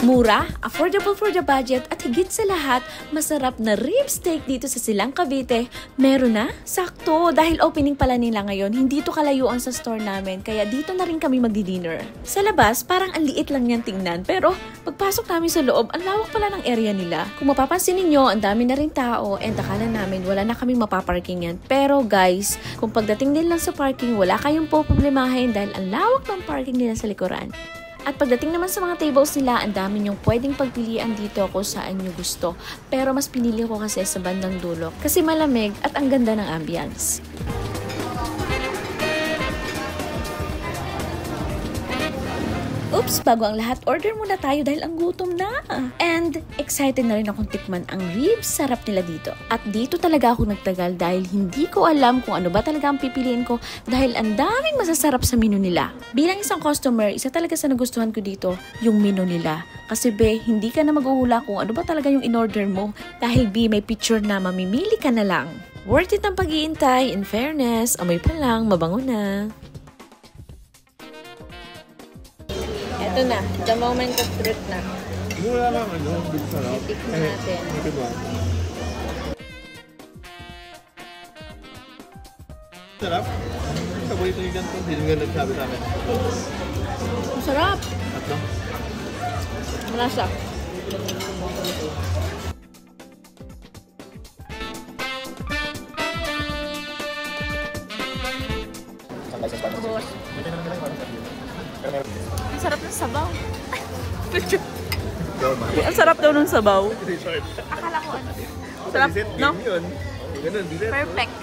Mura, affordable for the budget, at higit sa lahat, masarap na rib steak dito sa Silang Cavite. Meron na? Sakto! Dahil opening pala nila ngayon, hindi to kalayuan sa store namin, kaya dito na rin kami magdi-dinner. Sa labas, parang ang liit lang niyan tingnan, pero pagpasok namin sa loob, ang lawak pala ng area nila. Kung mapapansin ninyo, ang dami na rin tao, and akala namin wala na kaming mapaparkingan. Pero guys, kung pagdating din lang sa parking, wala kayong poproblemahin dahil ang lawak ng parking nila sa likuran. At pagdating naman sa mga tables nila, ang dami nyong pwedeng pagpilian dito kung saan nyo gusto. Pero mas pinili ko kasi sa bandang dulo kasi malamig at ang ganda ng ambience. Oops, bago ang lahat, order muna tayo dahil ang gutom na. And excited na rin akong tikman ang ribs, sarap nila dito. At dito talaga ako nagtagal dahil hindi ko alam kung ano ba talaga ang pipiliin ko dahil ang daming masasarap sa menu nila. Bilang isang customer, isa talaga sa nagustuhan ko dito, yung menu nila. Kasi be, hindi ka na maghuhula kung ano ba talaga yung in-order mo dahil B, may picture na mamimili ka na lang. Worth it ang pag-iintay, in fairness, amoy pa lang, mabango na. Ito na, the moment of truth na. Mura lang, sarap. Tikman natin. Diba? Sarap. Paborito niyo dyan ito. Hindi nyo nagsabi sa amin. Masarap. At no? Malasa. Tapos, ang sarap ng sabaw. Ang sarap daw ng sabaw. Akala ko ano. Sarap, no? Perfect.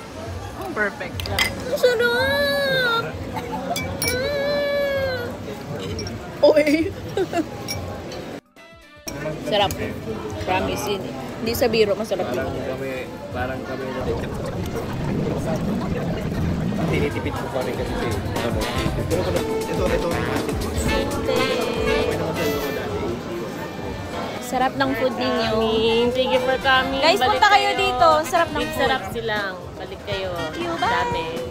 Oh, perfect. Ang sarap! Oy! Sarap. Promise yun. Hindi sa biro, masarap yun. Parang kami na tinitipid ko pa rin kasi ito. Sarap ng food ninyo. Thank you for coming. Guys, punta kayo dito. Sarap ng food. Sarap silang. Balik kayo. Thank you. Bye! Dami.